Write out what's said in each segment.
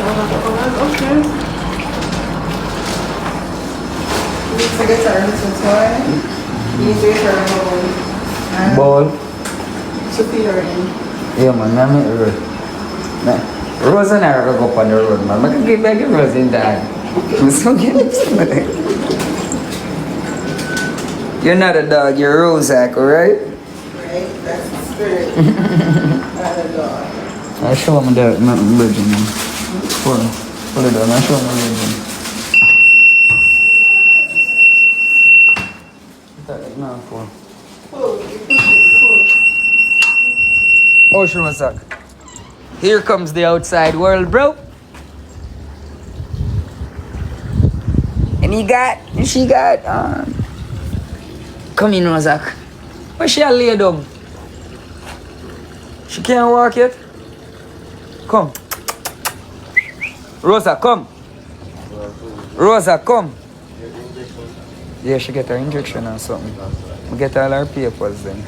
Okay. You need to get her into toy. You need to get her a bowl. To feed her in. Yeah, man, I'm in the road. Rose and I go up on the road, man. I can get back in Rose in that. I'm so getting something. You're not a dog, you're Rosealee, alright? Right? That's the spirit. Not a dog. I'll show him the virgin, man. Pull it down, I'll show him the virgin. No, pull. Oh, Rosealee. Here comes the outside world, bro. And she got, come in, Rosealee. Where she lay down? She can't walk yet? Come. Rosa, come. Rosa, come. Yeah, she get her injection or something. We get all her papers then.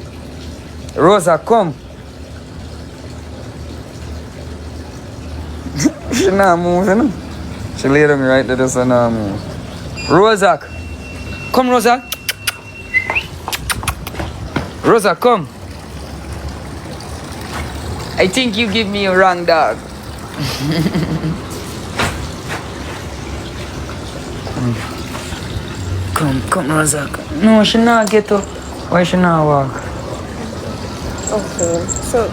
Rosa, come. She not moving. She lay down right there, so not move. Rosa, come, Rosa. Rosa, come. I think you give me a wrong dog. Come, Rosa. No, she not get up. Why she not walk? Okay. So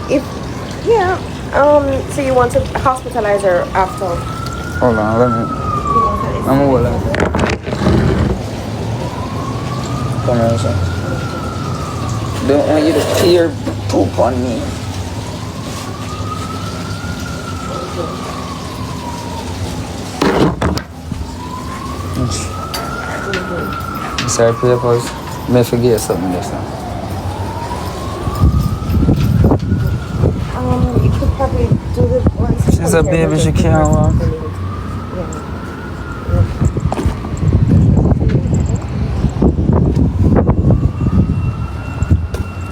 so you want to hospitalize her after? Hold on, let me. I'm hold on. Come, Rosa. Don't want you to tear poop on me. Sorry, papers. May forget something this time. You could probably do this once. She's a baby, she can't walk.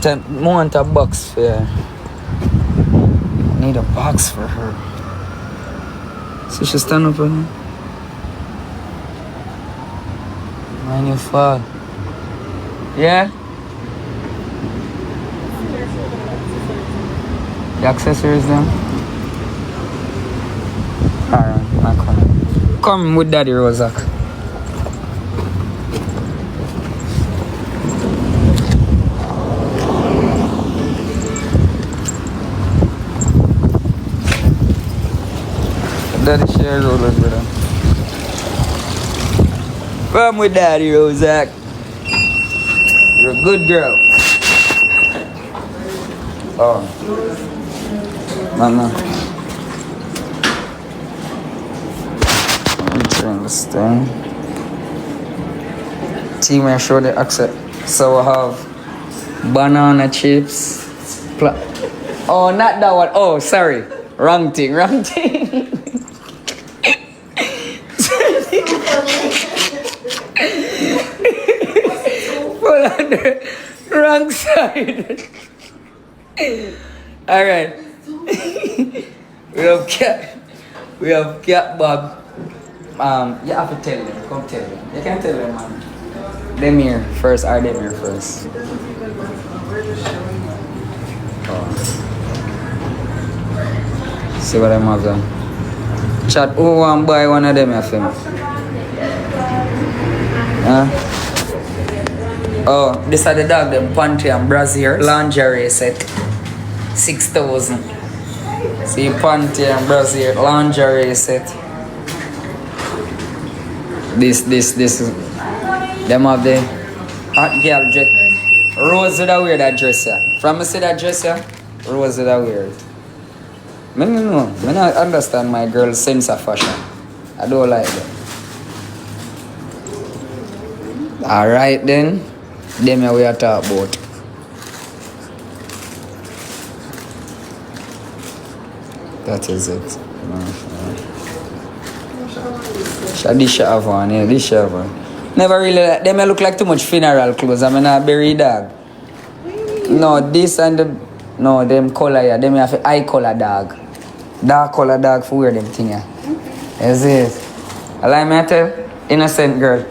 I want a box for her. I need a box for her. So she stand up with me. Mind you fall. Yeah? The accessories then? Alright, I'll come. Come with Daddy Rosealee. Daddy share rollers with him. Come with Daddy Rosealee. You're a good girl. Oh. Mama. I'm trying to stand. Team, I show the accent. So I have banana chips. Oh, not that one. Oh, sorry. Wrong thing. Pull on the wrong side. Alright. We have cat Bob. You have to tell them. Come tell them. You can tell them, man. Them here first or them here first. Oh. See what I'm have done. Chat, who want to buy one of them, I think? Huh? Oh, this are the dog, them panty and brassiere lingerie set. 6,000. See, panty and brassiere lingerie set. This is. Them have the hot girl dress. Rose would have wear that dress, yeah. From me see that dress, yeah, Rose would have wear it. I don't know. I don't understand my girl's sense of fashion. I don't like that. Alright then. Them we are talking about. That is it. This have one, yeah, this have one. Never really like them look like too much funeral clothes. I mean a berry dog. No, this and the no, them color, yeah, them have eye color dog. Dark color dog for wear them thing, yeah. Is it? Allow me to tell? Innocent girl.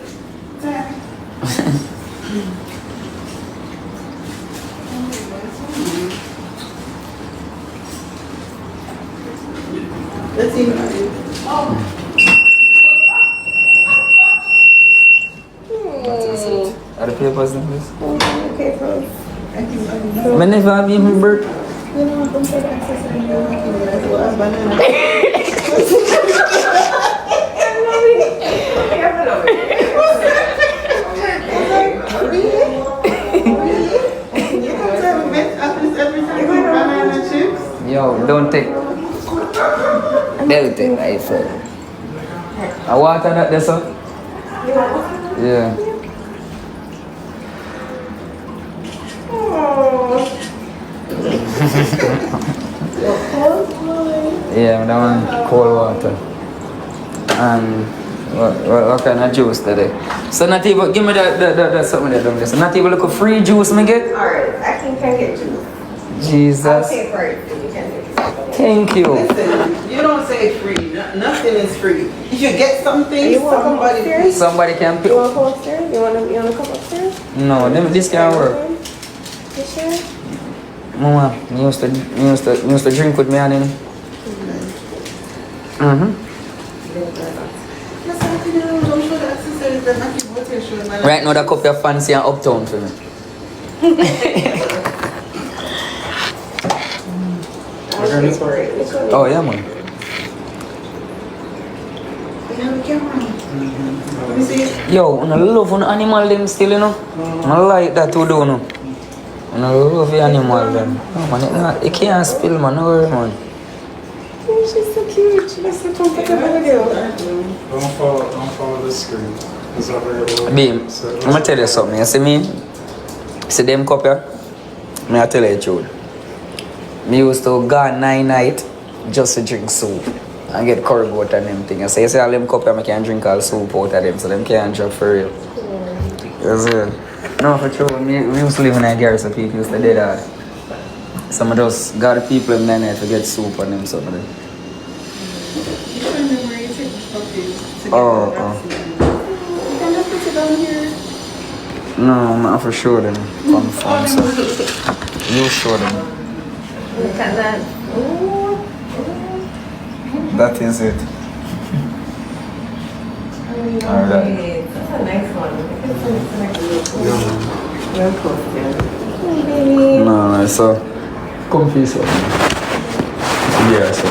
Let's see. Are the papers in this? Okay, bro. I think I never have even birth. you know, I'm trying to access it. Banana. Yo, don't take. They'll take my phone. I water that there, sir? Yeah. Yeah, that one cold water. And what kind of juice today? So not even give me the something that down there. So not even look a free juice me get? Alright, I can get you. Jesus. I'll pay for it. You can take it. Thank you. Listen, you don't say free. Nothing is free. If you get something, Somebody can pay. You want to come upstairs? You want to come upstairs? No, this can't work. You sure? Mama, you used to drink with me and then. Right now, the cup of fancy and uptown for me. Oh, yeah, man. Yo, I love an animal them still, you know. I like that to do, no. I love the animal them. Oh, man, it can't spill, man. No worry, man. She's so cute. She looks so comfortable with you. Don't follow the screen. It's not very well. Babe, I'm gonna tell you something. You see me? See them cup here? Me I tell you the truth. Me used to go 9 nights just to drink soup and get curry goat and them things. So you see all them cup here, I can drink all soup out of them, so them can't drop for real. You see? No, for true. We used to live in a garage, so people used to do that. Some of those got people in there to get soup on them, some of them. Oh. You can just put it down here. No, I'm not for sure then. Confirm, so. You sure then. Look at that. That is it. Alright. That's a nice one. No, so. Comfy, so. Yeah, so.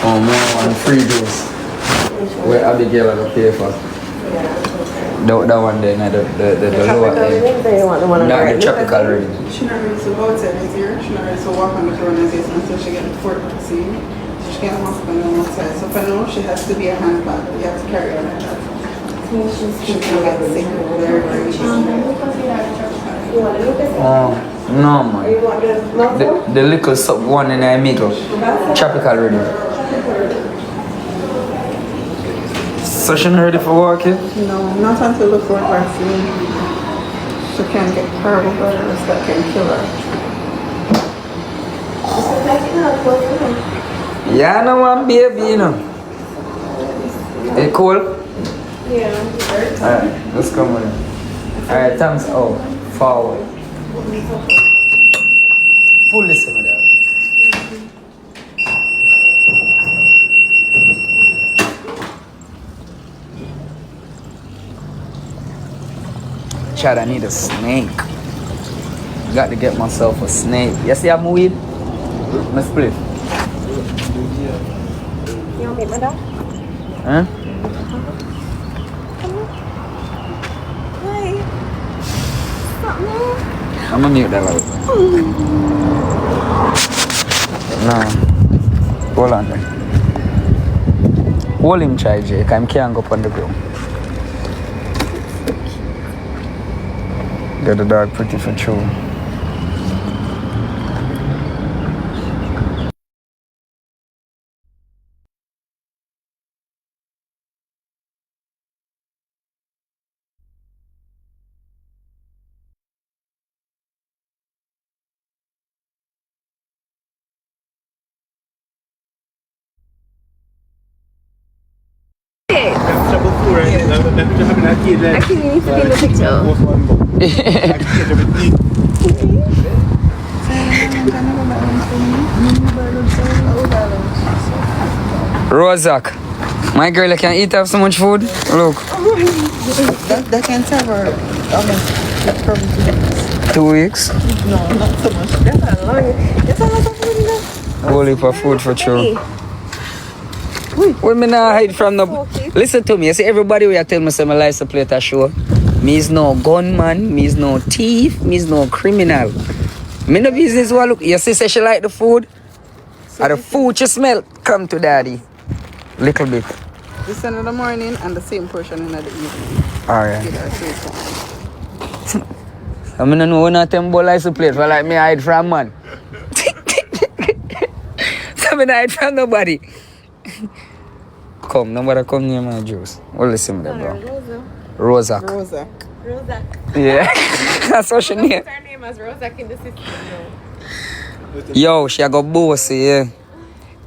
Oh, more one free juice. Where Abigail I pay for. That one there, the lower end. Not the tropical reading. She not ready to go outside this year. She not ready to walk on the floor until she get the fourth vaccine. So she can't walk on the outside. So for now, she has to be a handbag. You have to carry her like that. She can get sick very, very easily. Oh, no, man. The little sub one in the middle. Tropical reading. So she not ready for walking? No, not until the fourth vaccine. She can get horrible virus that can kill her. Yeah, no one baby, you know. It cool? Yeah. Alright, let's come on. Alright, thanks. Oh, forward. Pull this one down. Chad, I need a snake. Got to get myself a snake. You see I'm weed? My split. You want me, my dog? Huh? Hi. Stop me. I'm gonna mute that out. No. Hold on there. Hold him, try, Jake. I can't go up on the ground. Get the dog pretty for true. Akeem, you need to be in the picture. Rozak. My girl, I can eat up so much food. Look. That can serve her. Probably 2 weeks. no, not so much. That's a long. It's a lot of food enough. Whole heap of food for sure. Well, me not hide from the... Listen to me. You see, everybody will tell me say my license plate a show. Me is no gunman. Me is no thief. Me is no criminal. Me no business what look. You see, say she like the food. And the food she smell, come to daddy. Little bit. This in the morning and the same portion in the evening. Alright. Give her 3 times. I mean, I know when I tell me about license plate, but like me hide from man. So I hide from nobody. Come, nobody come near my juice. What listen to that, bro? Rosak. Rosa. Rosa. Yeah. That's what she name. Her name as Rosa in the system. Yo, she a go bossy, yeah.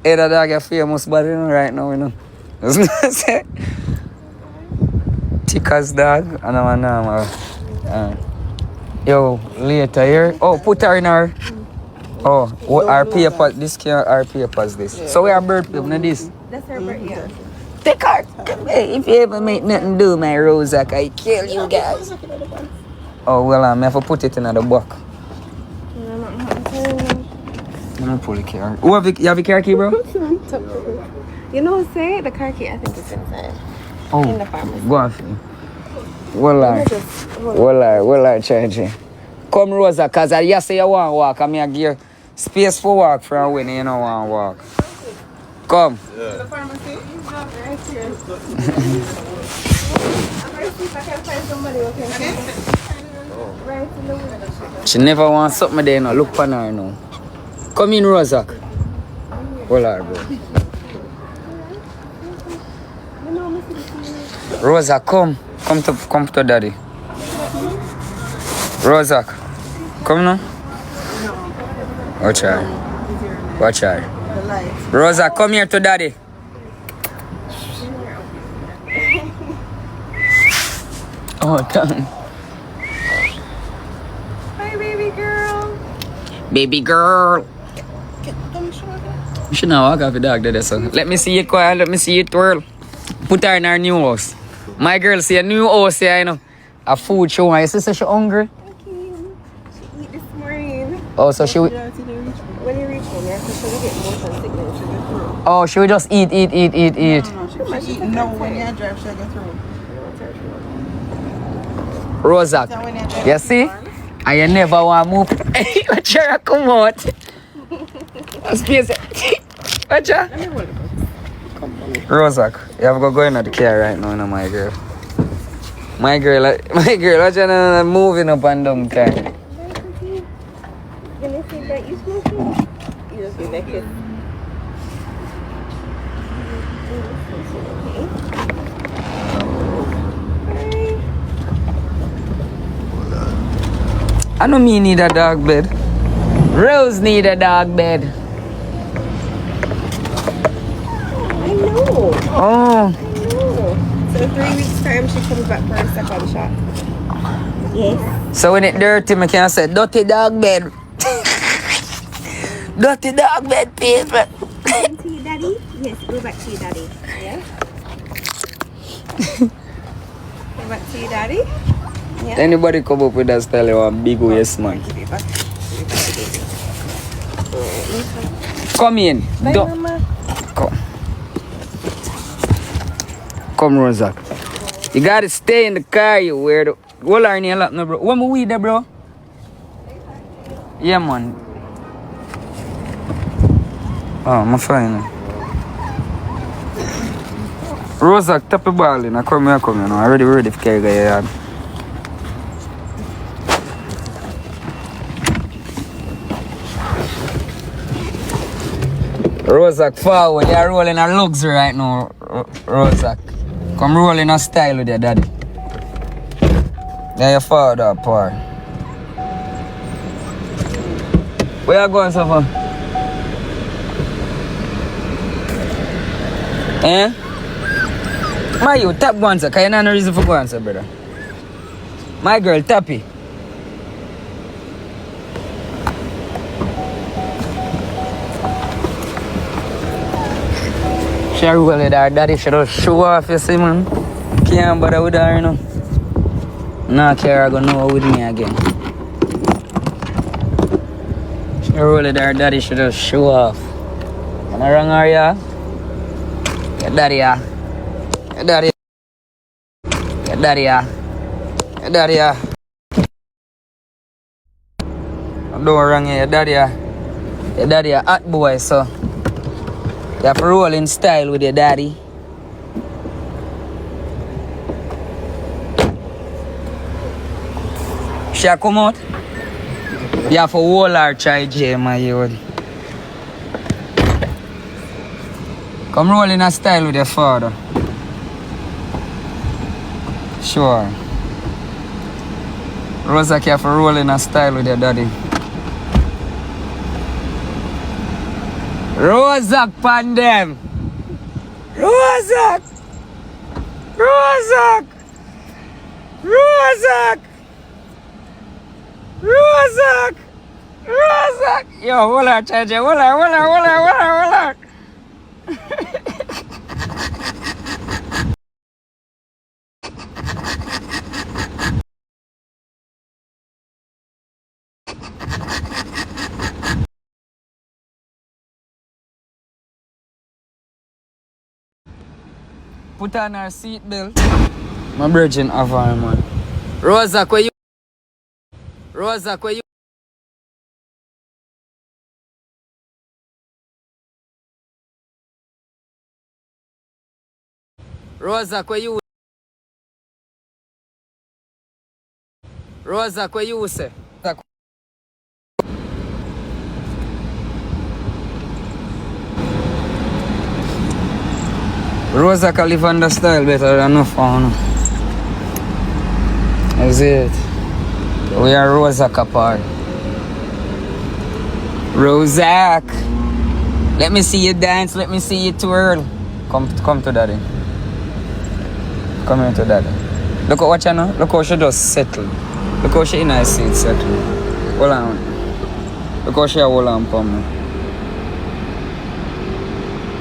Hey, that dog a famous body right now, you know. Thick as dog, and I'm a normal. Yo, later here. Oh, put her in her. Oh, what our paper, this can our papers this. Yeah. So we are birthday, not this. That's her birthday. Yeah. Take her. Hey, if you ever make nothing do, my Rosak, I kill you guys. Oh, well, I have to put it in the box. I'm gonna pull the car. Oh, you have a car key, bro? You know, say the car key. I think it's inside. Oh, In the pharmacy. go on. Well, I change it. Come, Rosa, because you say you want to walk. I'm going to give you space for walk from when you don't want to walk. Come. The pharmacy? He's not right here. I'm going to see if I can find somebody who can right in the window. She never wants something there, no. Look on her now. Come in, Rosa. Well, bro. Rosa, come. Come to daddy. Rosa, come now. Watch her. Watch her. The lights. Rosa, come here to daddy. Oh, damn. Hi, baby girl. Baby girl. You should not walk off the dog there, so. Let me see you quiet. Let me see you twirl. Put her in her new house. My girl see a new house here, you know. A food show. My sister, she hungry? Akeem, she eat this morning. Oh, so she... When you reach home, you have to show get motion sickness. Oh, she will just eat. No, she eat no when you drive, she'll go through. Rosa, you see? And you never want to move. Watch her come out. Space. Watch her. Rosa, you have to go in the car right now, my girl. My girl, watch her moving up and down car. When they say that you smoking, you just give that kiss. I know me need a dog bed. Rose need a dog bed. I know. Oh. So in 3 weeks' time, she comes back for her second shot. Yes. So when it dirty, I can say, dirty dog bed. Dirty dog bed, people. Come to your daddy? Yes, go back to your daddy. Yeah? Go back to your daddy? Yeah. Anybody come up with that style, you want big waist, man. Come in. Bye, Don't- Mama. Come, Rosa. You gotta stay in the car, you weirdo. What are you up, no, bro? What more weed there, bro? Yeah, man. Oh, I'm fine. Rosa, tap the ball in. I come here, you know. I'm ready for carry your yard. Rosa, forward. You're rolling a luxury right now, Rosa. Come rolling a style with your daddy. There you forward up, par. Where you going so far? Eh? My you tap go answer, cause you know no reason for go answer, brother. My girl, tappy. She roll with her daddy, she just show off, you see, man. Can't bother with her, you know. Nah, care gonna know with me again. She roll with her daddy, she just show off. Am I wrong, her, yeah? Your daddy, yeah. Your daddy. Your daddy, yeah. Your daddy, yeah. Don't wrong, your daddy, yeah. Your daddy, a hot boy, so. You have to roll in style with your daddy. She come out. You have to hold her try J, my youth. Come roll in a style with your father. Sure. Rosa, you have to roll in a style with your daddy. Rosa, pandem. Rosa. Rosa. Rosa. Rosa. Rosa. Yo, hold on, charge. Hold on. Put on her seat belt. My virgin of her, man. Rosa, where you? Rosa, where you? Rosa, where you? Rosa, where you say? Rosa can live on the style better than no phone. That's it. We are Rosa apart. Rosa, let me see you dance. Let me see you twirl. Come to daddy. Come here to daddy. Look at what you know. Look how she just settled. Look how she in her seat settled. Hold on. Look how she hold on for me.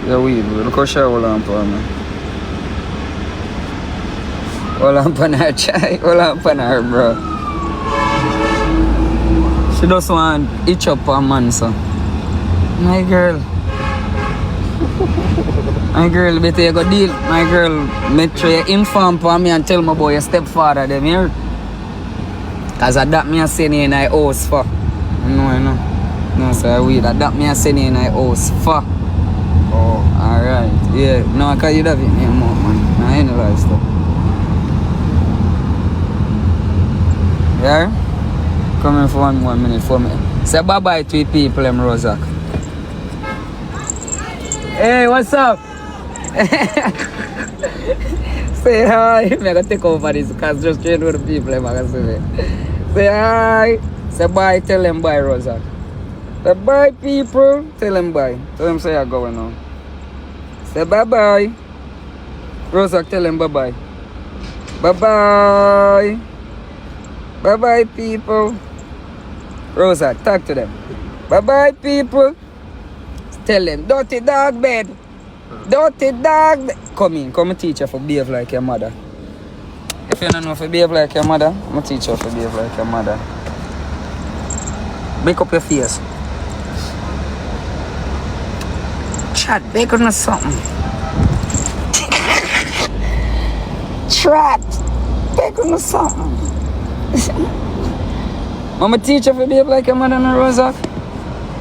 You're weird, bro. Look how she hold on for me. Hold on for her, chai. Hold on for her, bro. She just want to itch up her man, so. My girl. My girl, better you go deal. My girl, make sure you inform for me and tell me about your stepfather, them here. Cause that me a send in my house for. No. No, sir, weird. That me a send in my house for. Oh, alright. Yeah. No, cause you have it me more, man. I ain't no stuff. Yeah? Come here for 1 more minute for me. Say bye-bye to the people, Rosak. Hey, what's up? Say hi. I'm going to take over this because just train with the people. Say hi. Say bye. Tell them bye, Rosak. Say bye, people. Tell them bye. Tell them say I'm going now. Say bye-bye. Rosak, tell them bye-bye. Bye-bye. Bye-bye, people. Rosa, talk to them. Bye-bye, people. Tell them, dirty dog bed. Dirty dog bed. Come in, come and teach you to behave like your mother. If you don't know how to behave like your mother, I'm going to teach you how to behave like your mother. Make up your face. Chat, bake on something. Chat, bake on something. Mama teach you to behave like your mother, no, Rosa?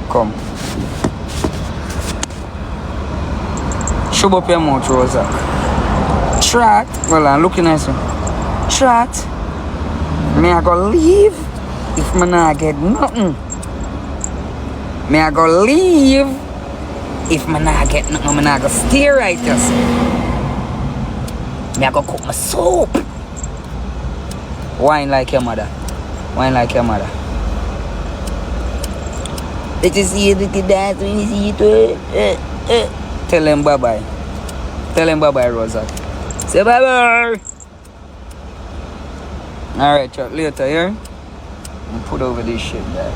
Come. Shove up your mouth, Rosa. Trot. Well, I'm looking at you. Trot. Me I go leave if me not get nothing. Me I go leave if me not get nothing. Me not go stay right just. Me I go cook my soup. Wine like your mother. Wine like your mother. Let you see it, let you dance when you see it. Tell them bye-bye. Tell them bye-bye, Rosa. Say bye-bye. Alright, chat later here. And put over this shit back.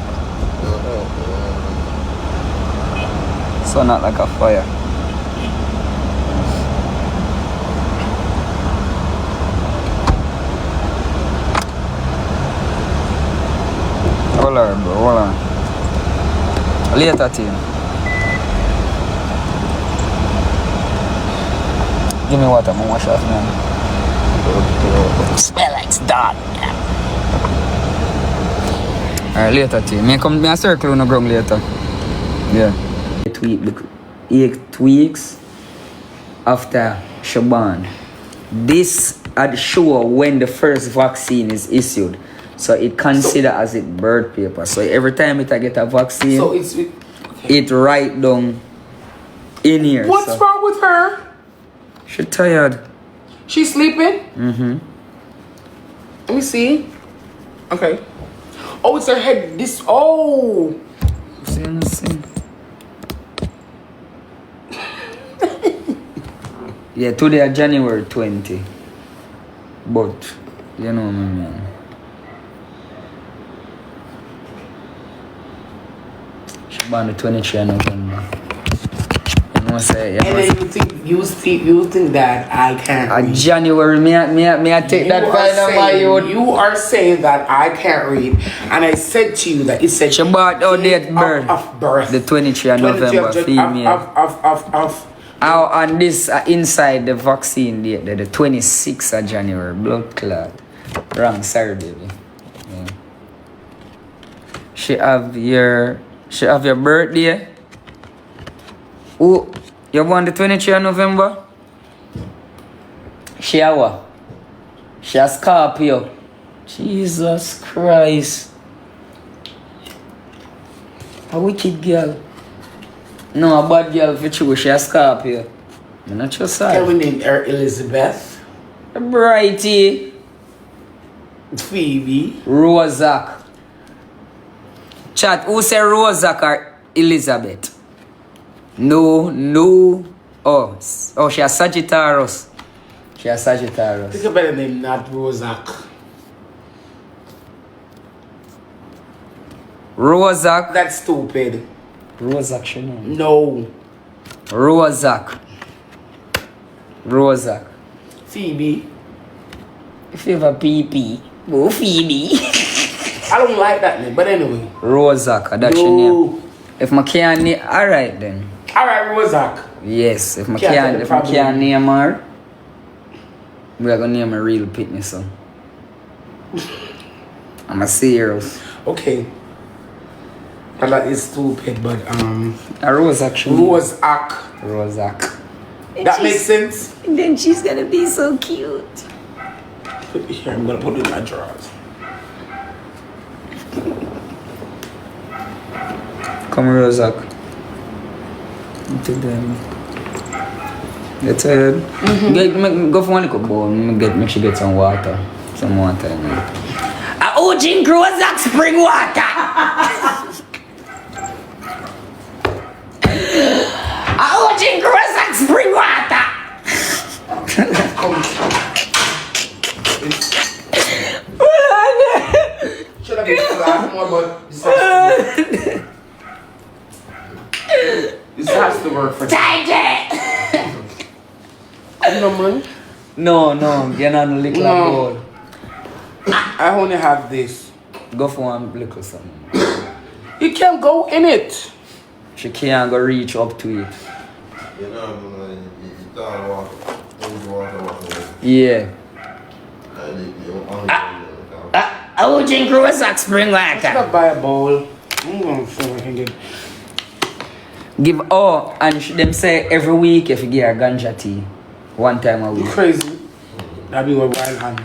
So not like a fire. Hold on, bro, hold on. Later, team. Give me water, I'm gonna wash off, man. Smell like it's done. Alright, later, team. Me come, me a circle on the ground later. Yeah. 8 weeks after Shaban. This had show when the first vaccine is issued. So it consider as it birth paper. So every time it I get a vaccine, So it's okay. it write down in here. What's wrong with her? She tired. She's sleeping? Mm-hmm. Let me see. Okay. Oh, it's her head. This. Oh. See. Yeah, today January 20. But you know man. She born the 23 of November. You know say And then you think that I can't read. January me I take that fine of my youth. You are saying that I can't read, and I said to you that it said She bought out date birth. Of birth. The 23 of November female. And this inside the vaccine date, the 26th of January, blood clot. Wrong, sorry baby. Yeah. She have your birthday. Oh, you born the 23rd of November? She a what? She a Scorpio. Jesus Christ. A wicked girl. No, a bad girl for true. She a Scorpio. I'm not your side. Can we name her Elizabeth? Brighty. Phoebe. Rosak. Chat, who say Rosak or Elizabeth? No. Oh, she a Sagittarius. She a Sagittarius. Think a better name, not Rosak. Rosak. That's stupid. Rosak, she know. No. Rosak. Phoebe. If you have a PP, go Phoebe. I don't like that name, but anyway. Rosak, that's your name. If I can't name, alright then. Alright, Rosak. Yes, if I Can't can't name her, we are gonna name a real pitney son. I'm a serious. Okay. And that is stupid, but A Rosak, she Rosak. Rosak. That makes sense. And then she's gonna be so cute. Put it here. I'm gonna put it in my drawers. Come Rosak. Into them. Get tired. Go for one little bowl. Make sure get some water. Some water in there. Oh, drink Rosak spring water. Oh, drink Rosak spring water. Should have been flat more, but this has to work for no money? No, you're not a little bowl. I only have this. Go for one little something. You can't go in it. She can't go reach up to it. You know, you don't walk. Yeah. I will drink Rosak spring I should water. have buy a bowl. I'm gonna see if I can get. Them say every week if you get a ganja tea, one time a You week. crazy? That'd be a wild hand.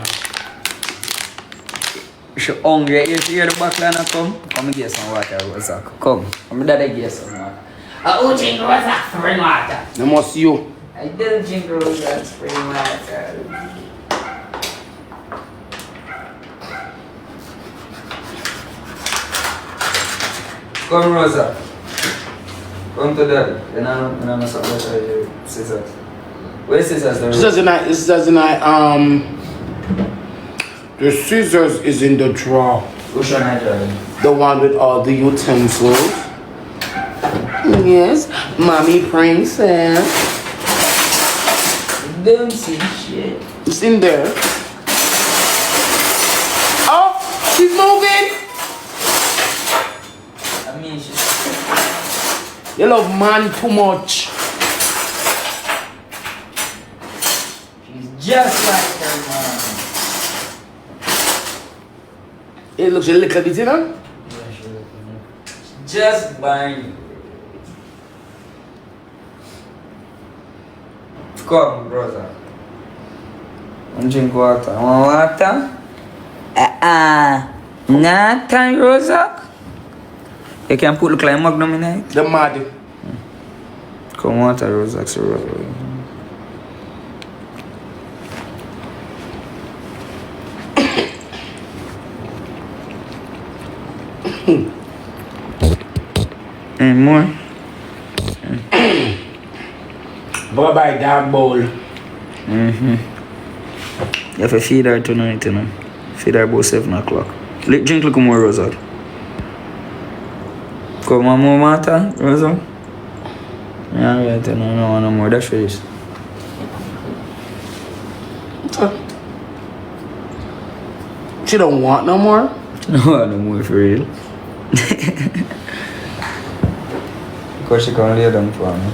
She hungry. You hear the backliner come? Come and get some water, Rosak. Come. I'm daddy get some water. I will drink Rosak spring water. No must you. I do drink Rosak spring water. Come, Rosa. Come to daddy. And I'm not scissors. Where is scissors? It says in the scissors is in the drawer. Which one I draw? The one with all the utensils. Yes, mommy princess. Don't see shit. It's in there. Oh, she's moving. I mean, she's You love man too much. just like her mom. It looks a little bit, you know? Yeah, sure. Just buying. Come, brother. One drink water. Want water? Not time, Rosa. You can put look like Magnum in it. The mad. Come water, Rosa. And more. Bye bye, that bowl. You have to feed her tonight, you know. Feed her about 7 o'clock. Drink look more, Rosa. Come on, more water, Rosa. Yeah, right, no more. That's finished. She don't want no more? No more for real. Because she can't lay down for me.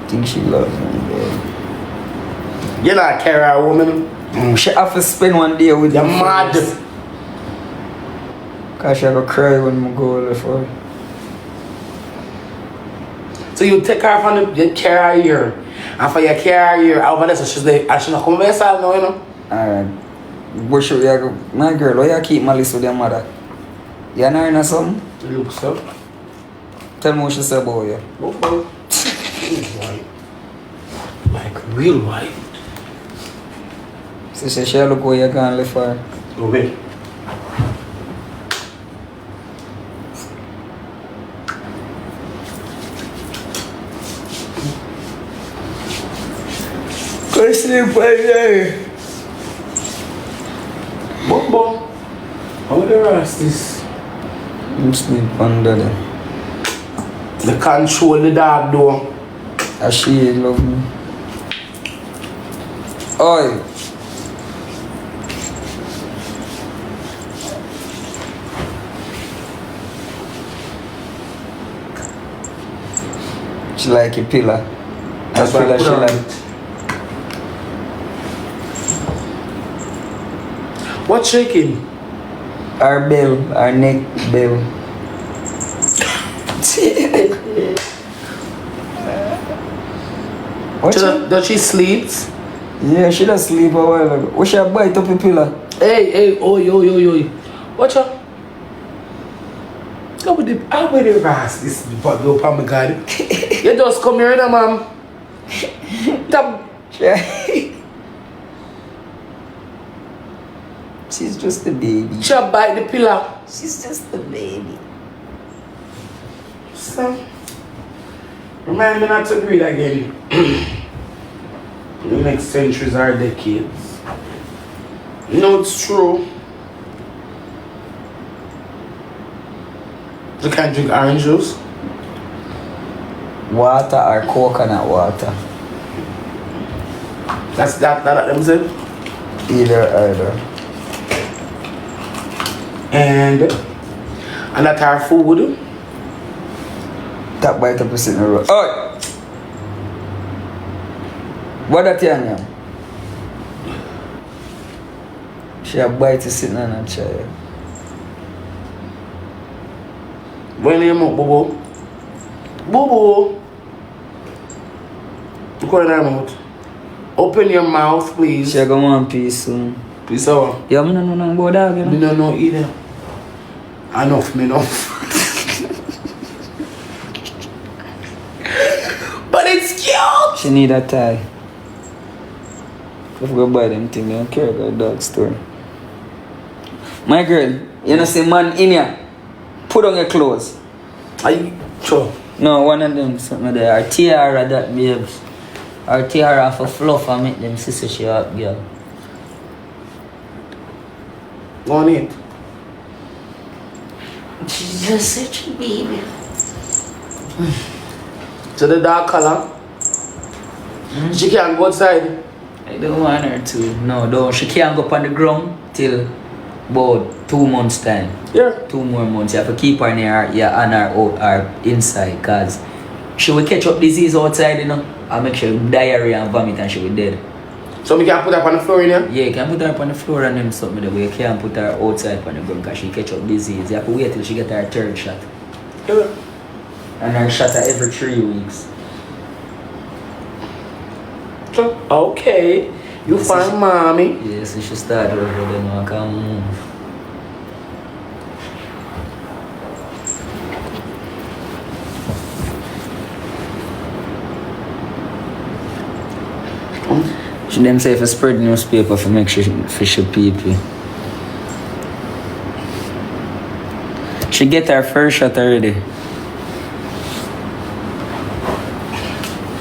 I think she loves me, babe. You're not carry a woman. She have to spend one day with You're me mad. first. Cause she have to cry when I go there for her. So you take her from the carry here. And for your carry here, over there, so she's like, I should not come myself now, you know? Alright. But should you go, my girl, why you keep malice with your mother? You know her something? It looks so. Tell me what she said about you. Okay. She's white. Like real white. She said she look where you can't live for her. Okay. Go sleep right there. Bobo. How the rest is? I'm sleep under there. The control the dog door. And she love me. Oi. She like a pillar. That's Pillar why I she put her like. What's shaking? Her bill, her neck bill. What Does she sleeps? Yeah, she does sleep a while ago. What she bite up a pillar? Hey, yo. Watch out. How would the rest this but go palm God? You just come here now, ma'am. She's just a baby. She bite the pillar. She's just a baby. So, remind me not to breathe again. The next centuries are decades. No, it's true. You can't drink orange juice. Water or coconut water. That's that them said. Either. And that our food. That bite up a sitting in the road. Oi! What that young? She a bite to sitting on a chair. When you mouth, Bobo. Bobo. Look at that mouth. Open your mouth, please. She go one piece soon. Please, how? Yeah, I don't know nothing about that, you Me know. don't know either. Enough. But it's cute. She need a tie. If we go buy them thing, they don't care about dog store. My girl, you know see man in here. Put on your clothes. Are you sure? No, one of them something there. Our tiara that babes. Our tiara for fluff and make them sister she up, girl. Go on it. She's just such a baby. So the dark color. She can't go outside. I don't want her to. No, don't. She can't go up on the ground till about 2 months time. Yeah. 2 more months. You have to keep her near her, yeah, on her inside, cause she will catch up disease outside, you know. I'll make sure diarrhea and vomit and she will dead. So we can put her on the floor in here? Yeah, you can put her up on the floor and then something the way. You can't put her outside on the ground because she catch up disease. You have to wait till she get her 3rd shot. Yeah. And her shot every 3 weeks. So, okay. You Yes, find mommy. Yes, you should start over then I can move. She them say if you spread newspaper for make sure fish people. She get her 1st shot already.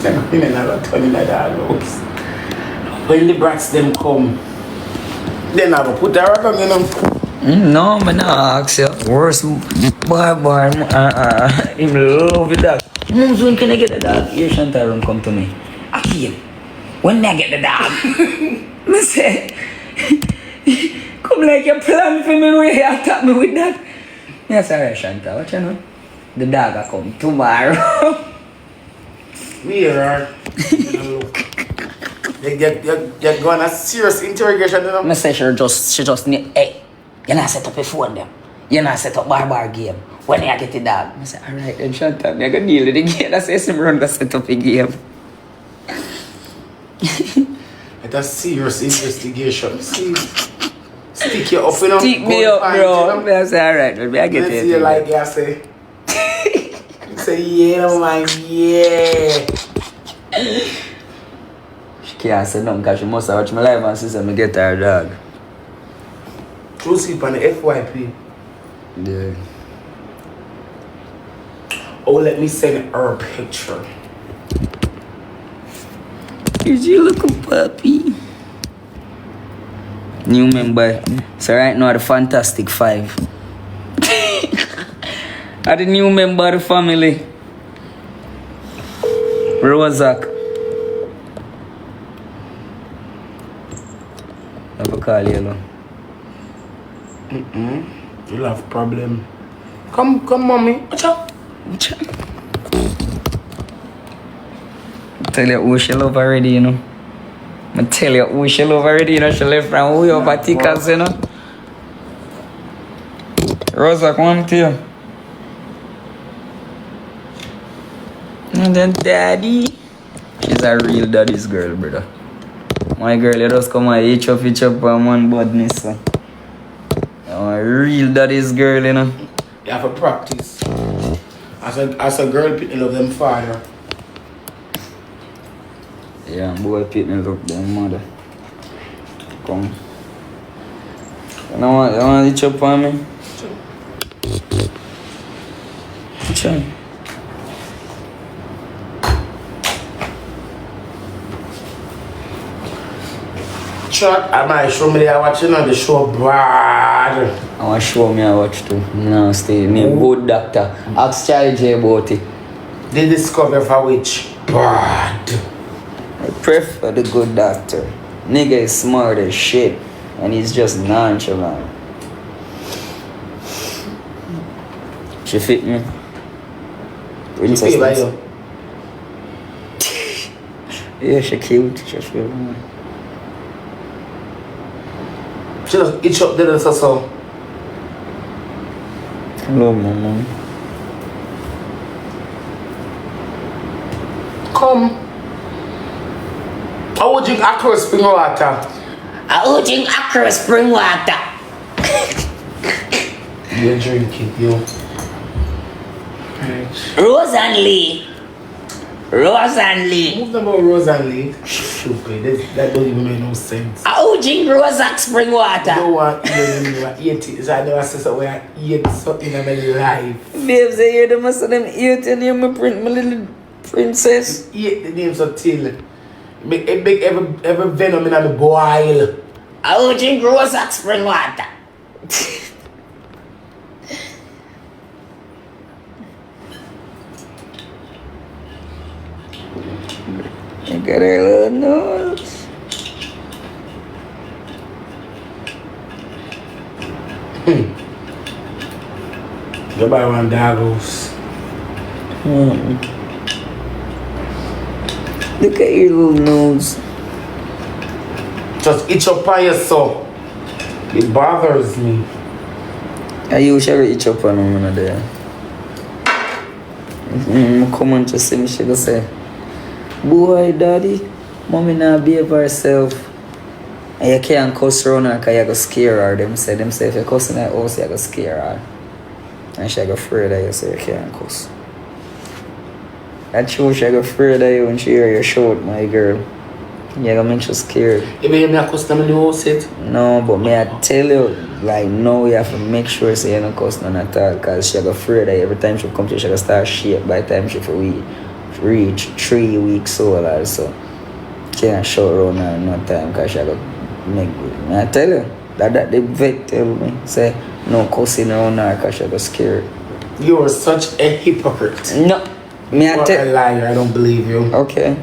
Them women are turning like that looks. When the brats them come, then I will put her on, you know. No, man, I ask you. Worst boy, him love with that. When can I get the dog? Here, Shantaram, come to me. Akeem, when I get the dog? I say, come like you plan for me, where you attack me with that. Yes, alright, Shanta, what you know? The dog will come tomorrow. We are. You're going a serious interrogation, you know. I say she just need, hey, you not set up a phone them. You not set up bar game. When you get the dog? I say, alright then Shanta, I'm gonna deal with the game. I say some run to set up a game. It's a serious investigation. See, stick you up, you know. Stick me up, bro. I say, alright, baby, I get Let's it. see you like you say. Say, yeah, man, yeah. She can't say nothing because she must have watched my life and sister me get her dog. True sleep on the FYP. Yeah. Oh, let me send her a picture. Is you look a puppy? New member. So right now the Fantastic Five. Are the new member of the family. Rosealee. I have a call you now. You'll have problem. Come, mommy. Watch out. I tell you who she love already, you know. I tell you who she love already, you know. She left from way up at Tikas, you know. Rosa, come to you. And then daddy. She's a real daddy's girl, brother. My girl, you just come and each up on one badness, so. I'm a real daddy's girl, you know. You have to practice. As a girl, people love them father. Yeah, boy, people look them mother. Come. You want to each up on me? Sure. Shot, I might show me they are watching on the show, bad. I want to show me I watch too. No, stay. Me good doctor. Ask Charlie J about it. They discover for which bad. I prefer the good doctor. Nigga is smart as shit. And he's just nonchalant. She fit me. Princess. She feel like you. Yeah, she cute. She feel me. She just itch up there so. Hello, mama. Come. I would drink aqua spring water. I will drink Accra spring water. You drink it, you. Right. Rosealee. Rosealee. Move them about Rosealee. Stupid. That don't even make no sense. How drink Rosealee spring I water? don't want to eat it. So I never say something where I eat something in my life. Babes, I hear them say them eat and hear me print my little princess. Eat the names of till. Make every venom in my boil. How drink Rosealee spring water? I got her little nose. Go buy one Dagos. Look at your little nose. Just itch up on yourself. It bothers me. I usually itch up on them there. Come on, just see me, she go say, boy, daddy, mommy not behave herself. And you can't cuss around her because you go scare her. Them say if you cuss in her house, you go scare her. And she go afraid of you, so you can't cuss. That's true, she go afraid of you when she hear you shout, my girl. You gonna make her scared. You mean me a custom in the house it? No, but me I tell you, like now you have to make sure so you don't cuss none at all, because she go afraid that every time she come to you, she go start shake by the time she reach 3 weeks old or so. Can't show around her no time because she go make good. Me I tell you, that the vet tell me, say no cussing around her because she go scared. You are such a hypocrite. No, me I You are a tell. liar, I don't believe you. Okay.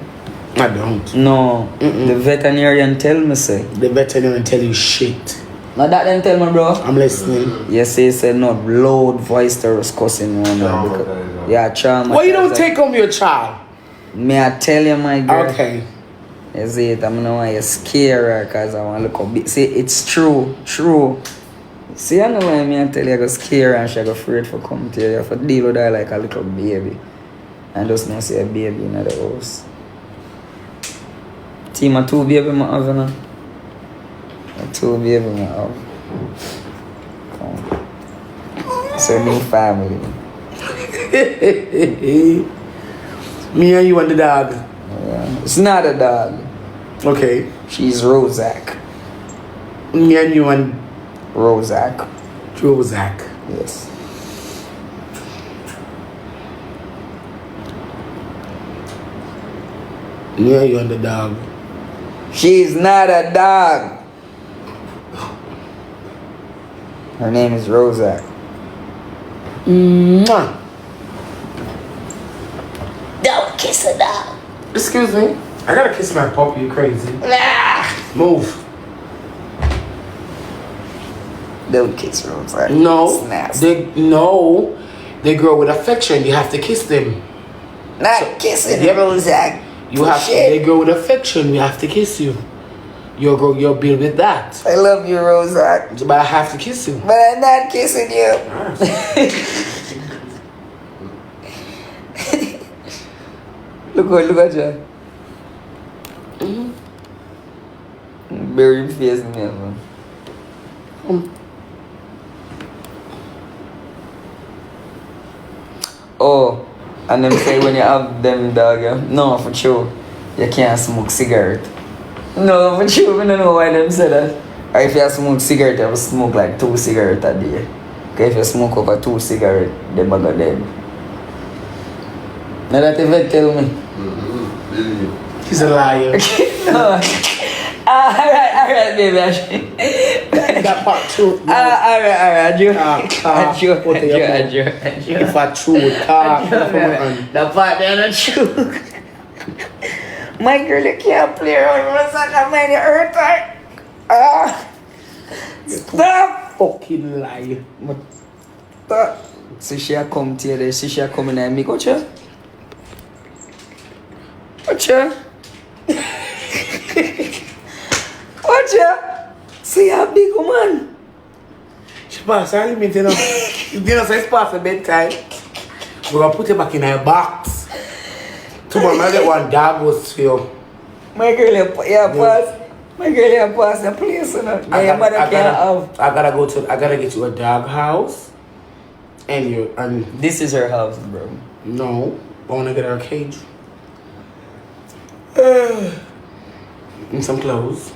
I don't. No, the veterinarian tell me say. The veterinarian tell you shit. Now that them tell me, bro. I'm listening. Yes, he said no loud voice there was cussing one because yeah, trauma. Why you don't take home your child? Me I tell you, my girl. Okay. You see it, I'm gonna want you scare her because I want to look a bit. See, it's true. See, I know why me I tell you I go scare her and she go afraid for come to you. You have to deal with her like a little baby. And just not see a baby in the house. Team of 2 baby I have, you know? 2 baby I have. Come. It's a new family. Me and you and the dog. Yeah. It's not a dog. Okay. She's Rosealee. Me and you and Rosealee. Zach. Yes. Me and you and the dog. She's not a dog. Her name is Rosealee. Mwah. Don't kiss a dog. Excuse me. I gotta kiss my puppy, you crazy. Move. Don't kiss Rosealee. No. It's nasty. They grow with affection. You have to kiss them. Not kissing Yep. Rosealee. They grow with affection. We have to kiss you. You'll build with that. I love you, Rosealee. But I have to kiss you. But I'm not kissing you. Look at you. Bury your face in there, man. Oh, and them say when you have them dog, yeah? No, for sure, you can't smoke cigarette. No, for sure, I don't know why them say that. Or if you smoke cigarette, you have to smoke like 2 cigarettes a day. Because if you smoke over 2 cigarettes, the bag are dead. Now that the vet tell me. He's a liar. No. Alright, baby. That part true. Alright, Joe. If I true, The part they're not true. My girl, you can't play around with such a man, you hurt her. Stop! fucking liar. Stop. So she a come to you there, so she a come in and make what you? What you? What you? See a big woman. She pass early, me tell her. You know, so it's past the bedtime. We're gonna put it back in her box. Tomorrow, I get one dog was feel. My girl, you pass. My girl, you pass the place, you know. Your mother can't have. I gotta get you a dog house. And This is her house, bro. no, I wanna get her a cage. And some clothes.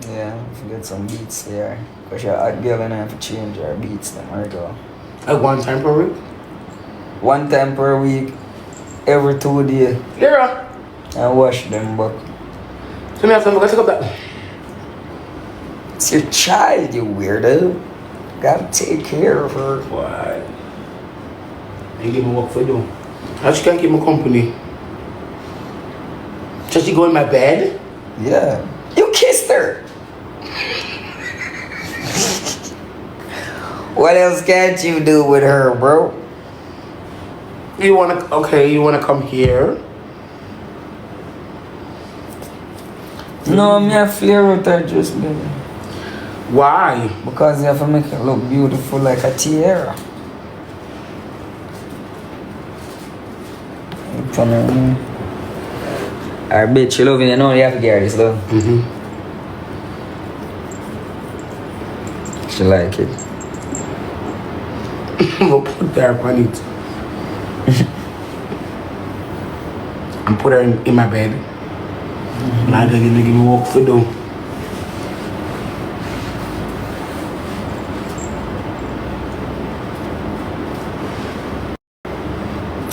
Yeah, get some beats there. Because you're a hot girl and I have to change your beats then I go. At one time per week. 1 time per week, every 2 days. Yeah. I wash them but So me have to go take up that. it's your child, you weirdo. Gotta take care of her. Why? And give me work for you. How she can keep me company? Should she go in my bed? Yeah. You kissed her. What else can't you do with her, bro? You wanna come here? No, me I flirt with her just baby. Why? Because you have to make it look beautiful like a tiara. Alright, bitch, you love me, you know you have to get this though. She like it. We'll put that on it. And put her in my bed. Now they're gonna give me work to do.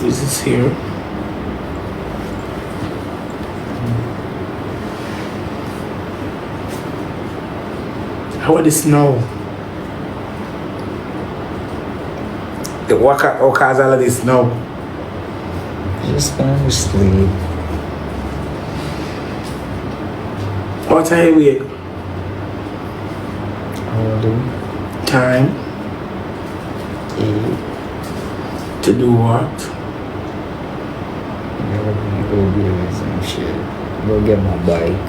Is this here? How about the snow? What cause all of this snow? Just gonna sleep. What time we at? Time 8. to do what? Go get some shit. Go get my bike.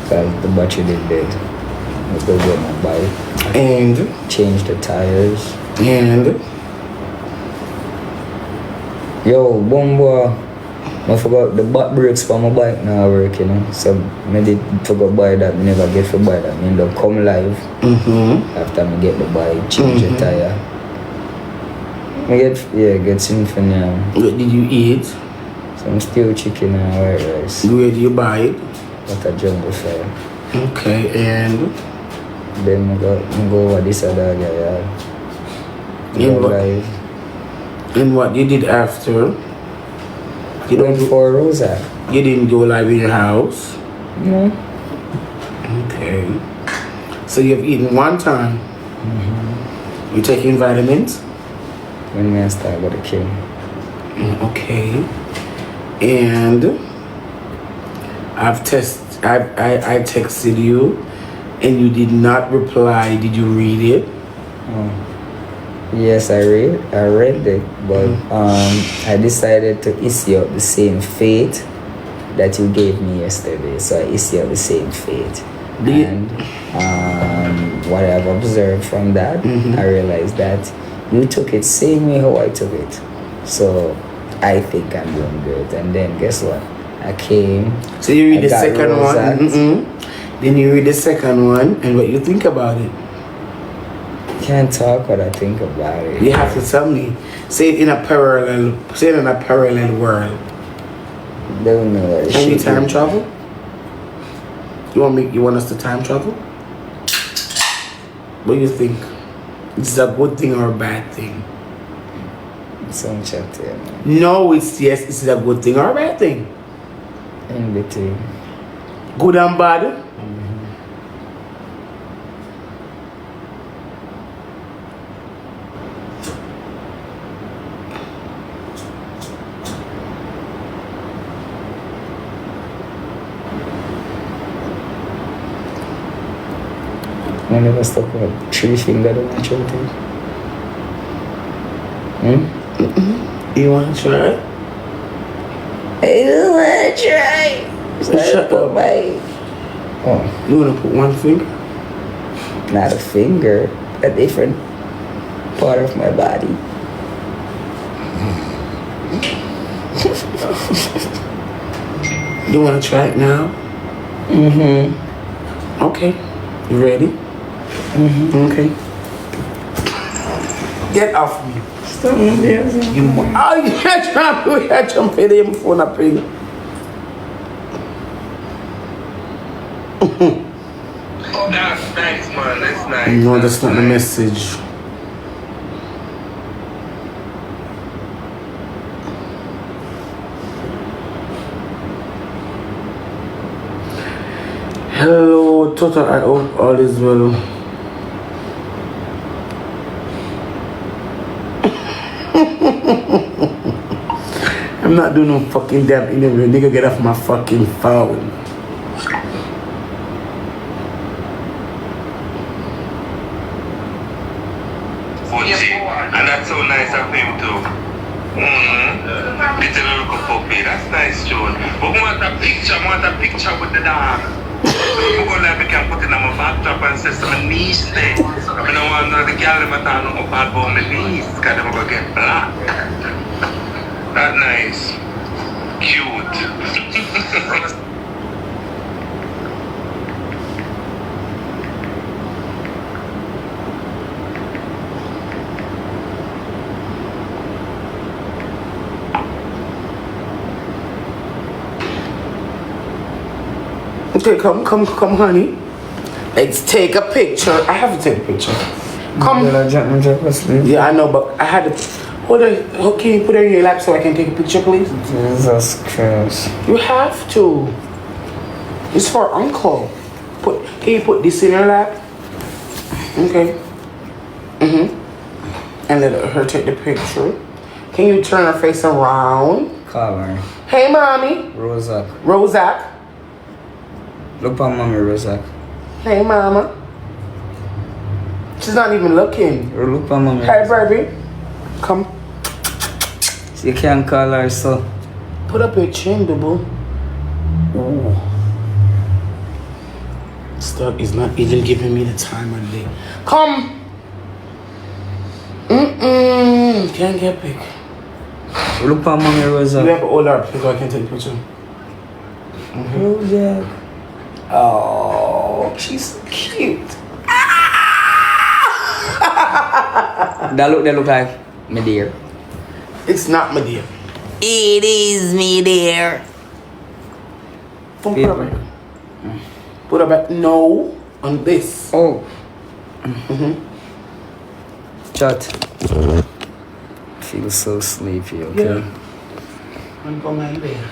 Cause the battery is dead. I'll go get my bike. And Change the tires. Yo, Bumbo, I forgot the butt brakes for my bike now work, you know. So I did forgot buy that, never get to buy that. I end up come live after I get the bike, change the tire. I get something now. what did you eat? Some stewed chicken and white rice. Where do you buy it? What a jumbo fry. Okay, and Then I go over this other guy. And what? Live. And what you did after? You Went don't for Rosa. You didn't go live in your house? No. Okay. So you've eaten one time. You taking vitamins? When I start with the king. Okay. And I texted you and you did not reply. Did you read it? Oh. Yes, I read it, but I decided to issue out the same fate that you gave me yesterday. So I issue out the same fate. And what I've observed from that, I realized that you took it same way how I took it. So I think I'm doing good. And then guess what? I came. So you read the second Rosa. one. Then you read the second one, and what you think about it? Can't talk what I think about it. You have to tell me. Say it in a parallel world. Don't know what it Can you should time be. travel? You want us to time travel? What do you think? Is it a good thing or a bad thing? Some chat here, man. No, it's yes. Is it a good thing or a bad thing? In between. Good and bad. I never stop with 3 fingers on my throat. You want to try? I don't want to try. So Shut I put up. Oh, You want to put one finger? not a finger. A different part of my body. You want to try it now? Okay. You ready? Okay. Get off me. Stop moving. You can't jump in your phone up in. man. That's nice. No, that's not the message. Hello, Total. I hope all is well. I'm not doing no fucking damn interview. Nigga, get off my fucking phone. And that's so nice of him too. It's a little puppy. That's nice, John. But we want a picture with the dog. So we go like we can put it on my backdrop and say some niece there. I don't want the girl in my town up about my niece because they're going to get black. That's nice. Cute. Okay, come, honey. Let's take a picture. I have to take a picture. Come. Yeah, I know, but I had to. Hold on. Can you put it in your lap so I can take a picture, please? Jesus Christ. You have to. It's for Uncle. Can you put this in your lap? Okay. And let her take the picture. Can you turn her face around? Call her. Hey, mommy. Rosealee. Look at mommy, Rosealee. Hey, mama. She's not even looking. Look at mommy. Hey, baby. Come. You can't call her, so. Put up your chin, boo. Ooh. This dog is not even giving me the time of day. Come. Can't get big. Look at mommy, Rosealee. You have to hold her up so I can take a picture. Rosealee. Oh, she's so cute. That look like me dear. It's not my dear. It is me dear. Put her back. Put her back. No, on this. Oh. Chat. Feel so sleepy, okay? Yeah. I'm going to my bed.